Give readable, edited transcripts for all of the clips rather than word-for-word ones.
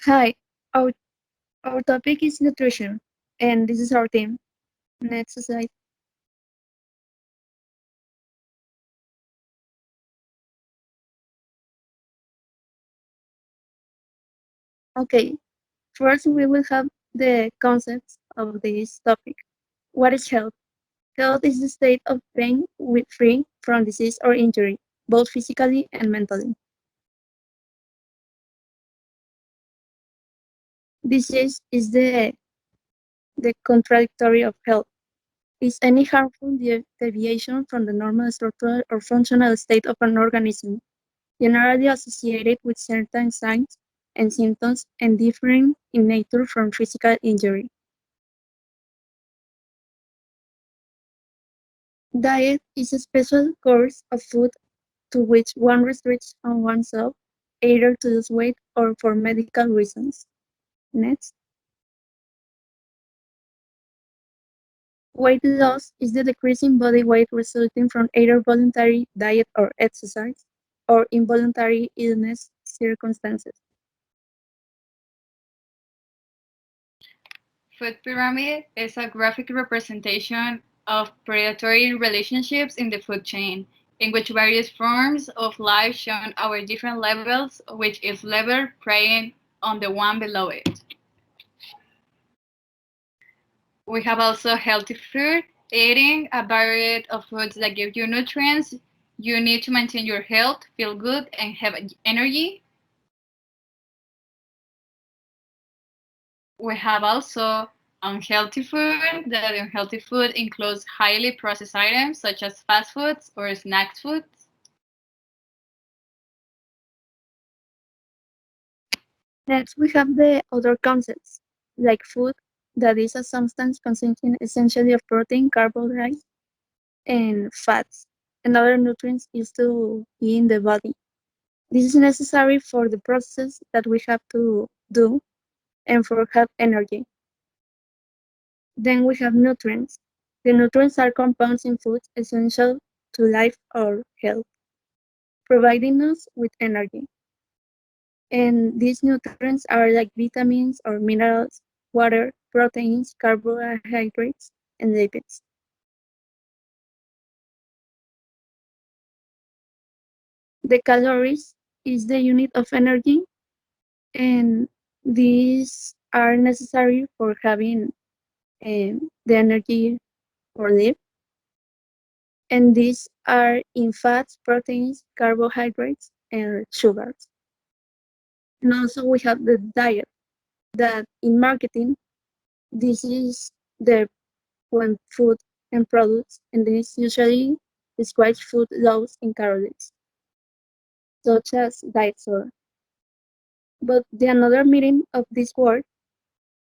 Hi, our, our topic is nutrition, and this is our team. Next slide. Okay, first we will have the concepts of this topic. What is health? Health is the state of being free from disease or injury, both physically and mentally. Disease is the contradictory of health. Is any harmful deviation from the normal structural or functional state of an organism, generally associated with certain signs and symptoms and differing in nature from physical injury. Diet is a special course of food to which one restricts on oneself, either to lose weight or for medical reasons. Next, weight loss is the decrease in body weight resulting from either voluntary diet or exercise, or involuntary illness circumstances. Food pyramid is a graphic representation of predatory relationships in the food chain, in which various forms of life shown our different levels, which is level preying on the one below it. We have also healthy food, eating a variety of foods that give you nutrients you need to maintain your health, feel good, and have energy. We have also unhealthy food. That unhealthy food includes highly processed items such as fast foods or snack foods. Next, we have the other concepts, like food, that is a substance consisting essentially of protein, carbohydrates, and fats, and other nutrients used to be in the body. This is necessary for the process that we have to do and for have energy. Then we have nutrients. The nutrients are compounds in foods essential to life or health, providing us with energy. And these nutrients are like vitamins or minerals, water, proteins, carbohydrates, and lipids. The calories is the unit of energy, and these are necessary for having the energy for live. And these are in fats, proteins, carbohydrates, and sugars. And also we have the diet that in marketing, this is the when food and products, and this usually describes food lows in calories, such as diet soda. But the another meaning of this word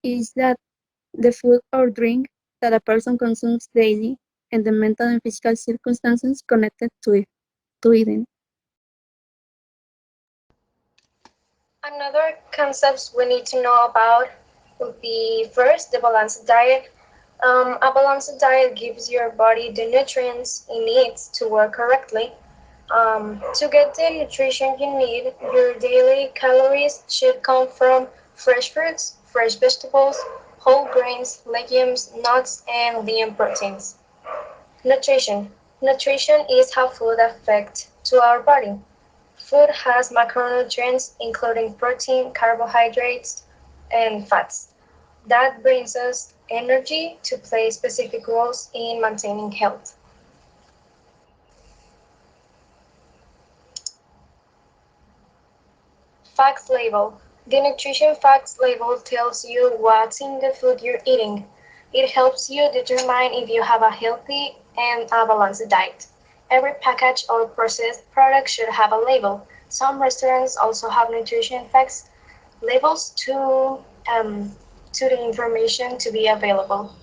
is that the food or drink that a person consumes daily and the mental and physical circumstances connected to eating. Another concepts we need to know about would be first the balanced diet. A balanced diet gives your body the nutrients it needs to work correctly. To get the nutrition you need, your daily calories should come from fresh fruits, fresh vegetables, whole grains, legumes, nuts, and lean proteins. Nutrition. Nutrition is how food affects to our body. Food has macronutrients including protein, carbohydrates, and fats. That brings us energy to play specific roles in maintaining health. Facts label. The nutrition facts label tells you what's in the food you're eating. It helps you determine if you have a healthy and a balanced diet. Every package or processed product should have a label. Some restaurants also have nutrition facts labels to the information to be available.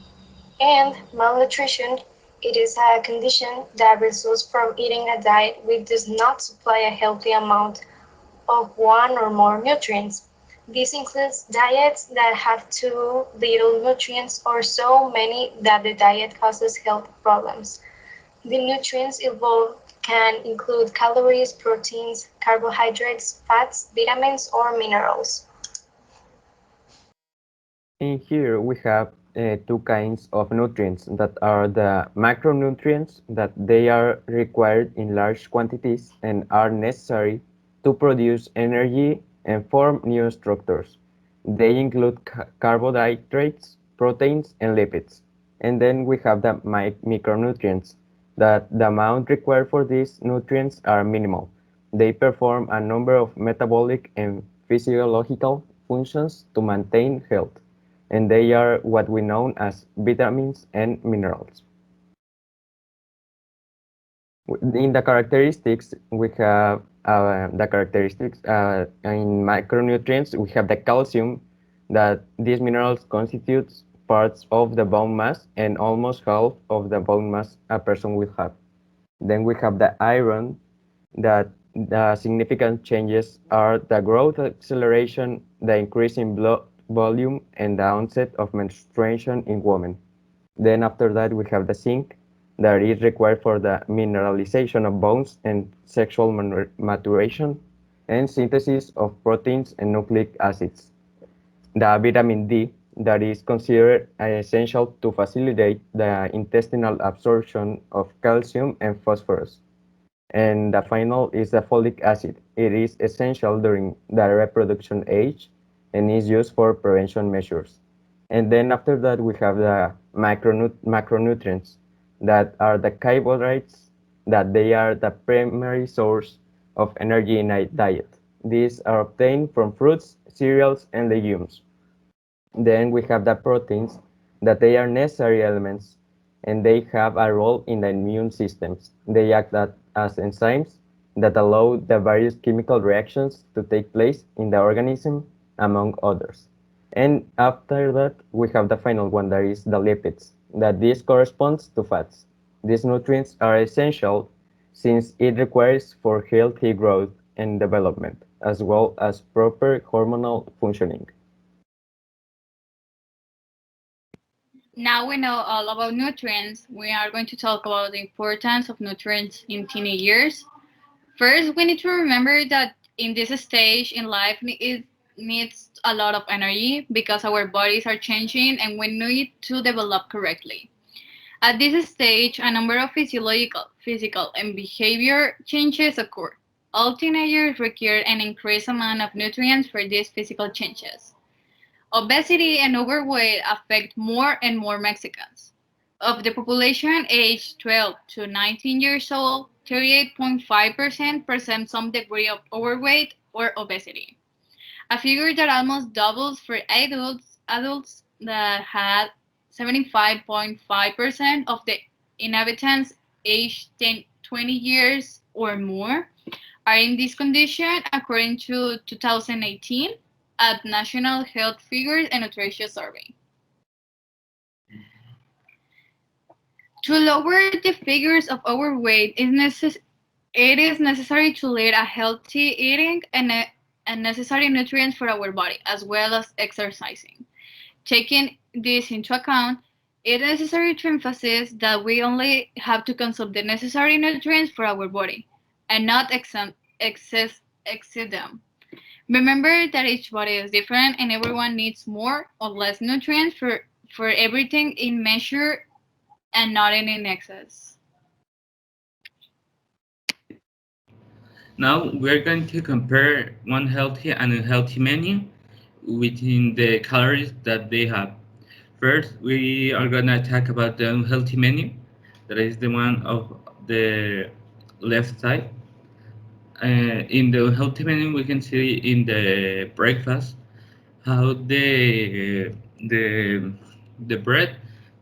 And malnutrition, it is a condition that results from eating a diet which does not supply a healthy amount of one or more nutrients. This includes diets that have too little nutrients or so many that the diet causes health problems. The nutrients involved can include calories, proteins, carbohydrates, fats, vitamins, or minerals. In here we have two kinds of nutrients that are the macronutrients that they are required in large quantities and are necessary to produce energy and form new structures. They include carbohydrates, proteins, and lipids. And then we have the micronutrients that the amount required for these nutrients are minimal. They perform a number of metabolic and physiological functions to maintain health, and they are what we know as vitamins and minerals. In the characteristics, we have in micronutrients, we have the calcium, that these minerals constitutes parts of the bone mass and almost half of the bone mass a person will have. Then we have the iron, that the significant changes are the growth acceleration, the increase in blood volume, and the onset of menstruation in women. Then after that we have the zinc, that is required for the mineralization of bones and sexual maturation and synthesis of proteins and nucleic acids. The vitamin D, that is considered essential to facilitate the intestinal absorption of calcium and phosphorus. And the final is the folic acid. It is essential during the reproduction age and is used for prevention measures. And then after that, we have the macronutrients, that are the carbohydrates, that they are the primary source of energy in a diet. These are obtained from fruits, cereals, and legumes. Then we have the proteins, that they are necessary elements and they have a role in the immune systems. They act as enzymes that allow the various chemical reactions to take place in the organism, among others. And after that, we have the final one, that is the lipids, that this corresponds to fats. These nutrients are essential since it requires for healthy growth and development, as well as proper hormonal functioning. Now we know all about nutrients. We are going to talk about the importance of nutrients in teenage years. First, we need to remember that in this stage in life, it needs a lot of energy because our bodies are changing and we need to develop correctly. At this stage, a number of physiological, physical, and behavior changes occur. All teenagers require an increased amount of nutrients for these physical changes. Obesity and overweight affect more and more Mexicans. Of the population aged 12 to 19 years old, 38.5% present some degree of overweight or obesity, a figure that almost doubles for adults that had 75.5% of the inhabitants aged 20 years or more are in this condition, according to 2018 at National Health Figures and Nutrition Survey. To lower the figures of overweight, it is necessary to lead a healthy eating and necessary nutrients for our body, as well as exercising. Taking this into account, it is necessary to emphasize that we only have to consume the necessary nutrients for our body and not exceed them. Remember that each body is different and everyone needs more or less nutrients for everything in measure and not in excess. Now we're going to compare one healthy and unhealthy menu within the calories that they have. First, we are gonna talk about the unhealthy menu. That is the one of the left side. In the unhealthy menu, we can see in the breakfast how the the bread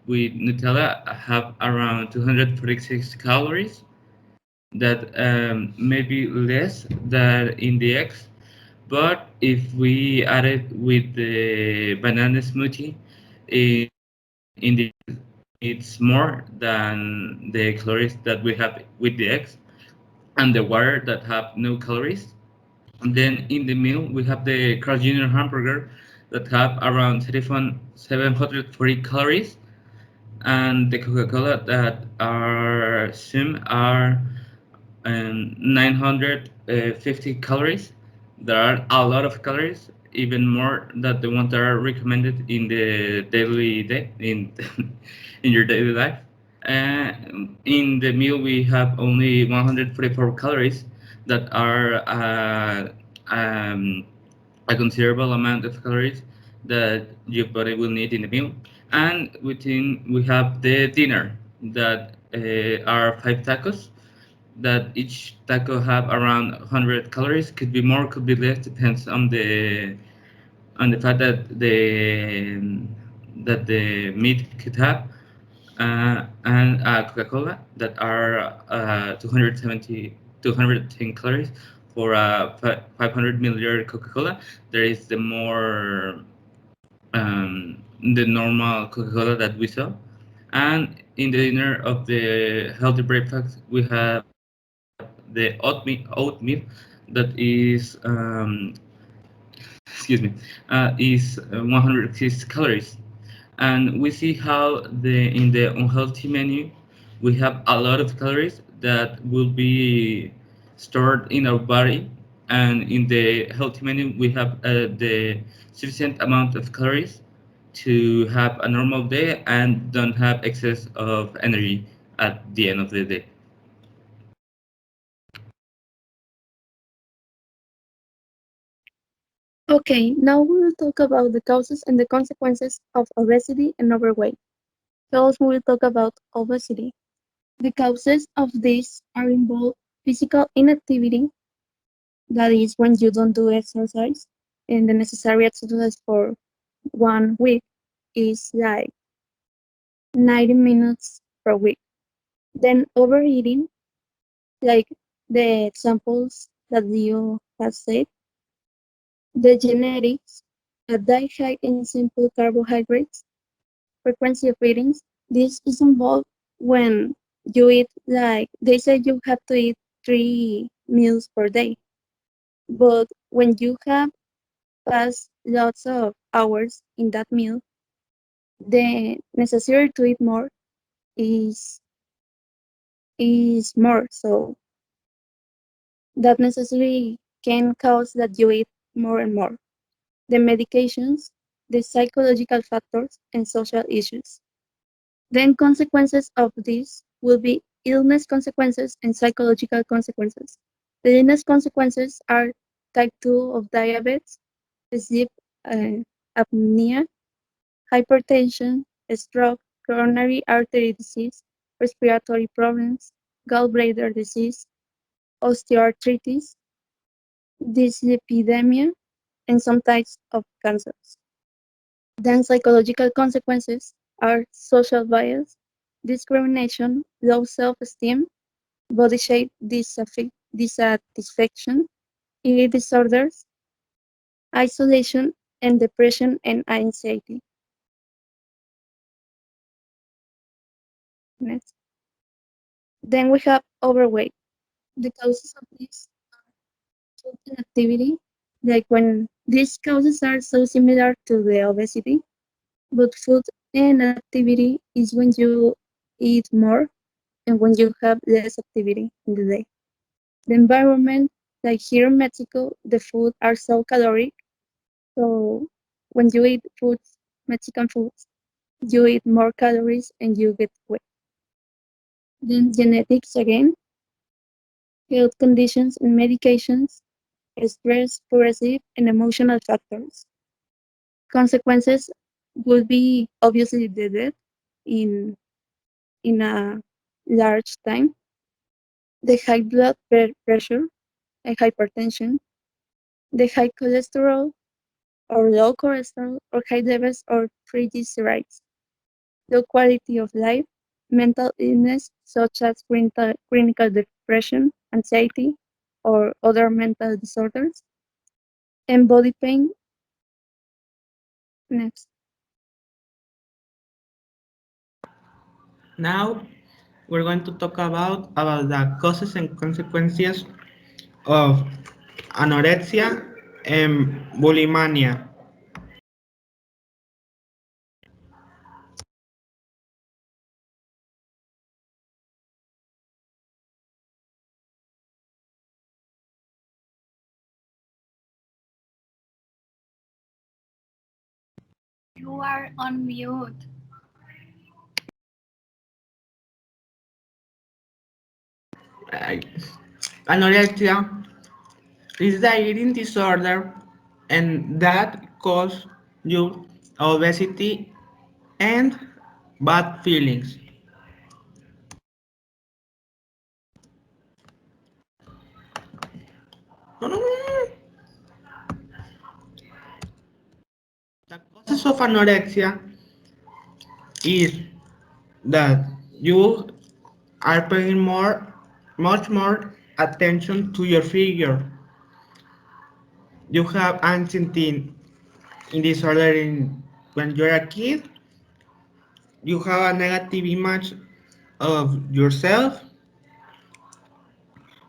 with Nutella have around 246 calories. That may be less than in the eggs, but if we add it with the banana smoothie, in the it's more than the calories that we have with the eggs and the water that have no calories. And then in the meal we have the Carl Jr. hamburger that have around 740 calories, and the Coca-Cola that are sim are 950 calories. There are a lot of calories even more than the ones that are recommended in the daily day in in your daily life. Uh, in the meal, we have only 144 calories that are a considerable amount of calories that your body will need in the meal. And within, we have the dinner that are 5 tacos that each taco have around 100 calories. Could be more, could be less, depends on the fat that the meat could have, and Coca-Cola that are 210 calories for a 500 milliliter Coca-Cola. There is the normal Coca-Cola that we sell. And in the dinner of the healthy breakfast, we have the oatmeal that excuse me, is 106 calories. And we see how in the unhealthy menu we have a lot of calories that will be stored in our body, and in the healthy menu we have the sufficient amount of calories to have a normal day and don't have excess of energy at the end of the day. Okay, now we will talk about the causes and the consequences of obesity and overweight. First, we will talk about obesity. The causes of this are involved physical inactivity, that is when you don't do exercise, and the necessary exercise for 1 week is like 90 minutes per week. Then overeating, like the examples that you have said, the genetics, a diet high in simple carbohydrates, frequency of eatings. This is involved when you eat, like they say you have to eat 3 meals per day. But when you have passed lots of hours in that meal, the necessary to eat more is more. So that necessarily can cause that you eat more and more. The medications, the psychological factors, and social issues. Then consequences of this will be illness consequences and psychological consequences. The illness consequences are type 2 of diabetes, sleep uh, apnea, hypertension, stroke, coronary artery disease, respiratory problems, gallbladder disease, osteoarthritis, dyslipidemia, and some types of cancers. Then psychological consequences are social bias, discrimination, low self-esteem, body shape dissatisfaction, eating disorders, isolation, and depression and anxiety. Next. Then we have overweight. The causes of this are food inactivity, like when these causes are so similar to the obesity, but food inactivity is when you eat more and when you have less activity in the day. The environment, like here in Mexico, the food are so caloric. So when you eat foods, Mexican foods, you eat more calories and you get weight. Then genetics again, health conditions and medications, stress, progressive, and emotional factors. Consequences would be obviously the death in a large time, the high blood pressure and hypertension, the high cholesterol or low cholesterol or high levels of triglycerides, low quality of life, mental illness such as clinical depression, anxiety, or other mental disorders, and body pain. Next. Now we're going to talk about the causes and consequences of anorexia and bulimania. You are on mute. I- Anorexia is the eating disorder and that cause you obesity and bad feelings. No, no, no, no. The causes of anorexia is that you are paying much more attention to your figure. You have anxiety in disorder when you're a kid. You have a negative image of yourself.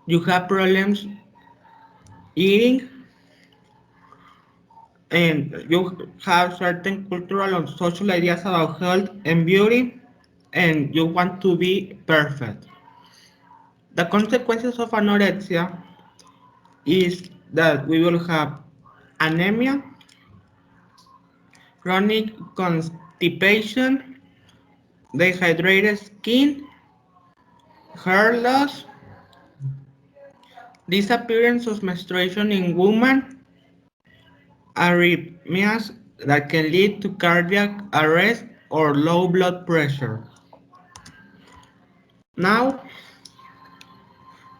You have problems eating, and you have certain cultural and social ideas about health and beauty, and you want to be perfect. The consequences of anorexia is that we will have anemia, chronic constipation, dehydrated skin, hair loss, disappearance of menstruation in women, arrhythmias that can lead to cardiac arrest or low blood pressure. Now,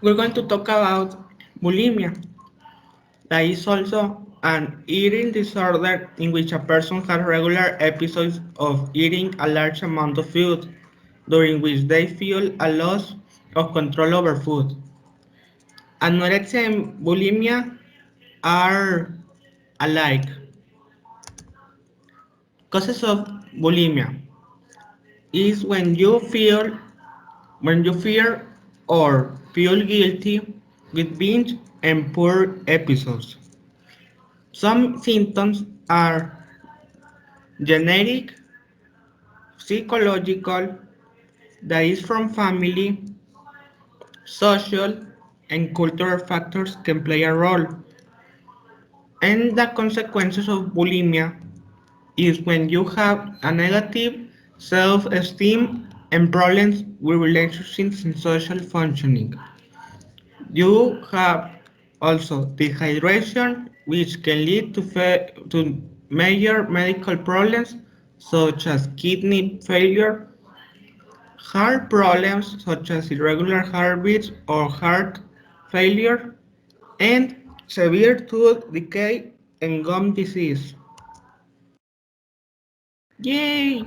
we're going to talk about bulimia. That is also an eating disorder in which a person has regular episodes of eating a large amount of food, during which they feel a loss of control over food. Anorexia and bulimia are alike. Causes of bulimia is when you fear or feel guilty with binge and poor episodes. Some symptoms are genetic, psychological, that is from family, social, and cultural factors can play a role. And the consequences of bulimia is when you have a negative self-esteem and problems with relationships and social functioning. You have also dehydration, which can lead to major medical problems such as kidney failure, heart problems such as irregular heartbeats or heart failure, and severe tooth decay and gum disease. Yay!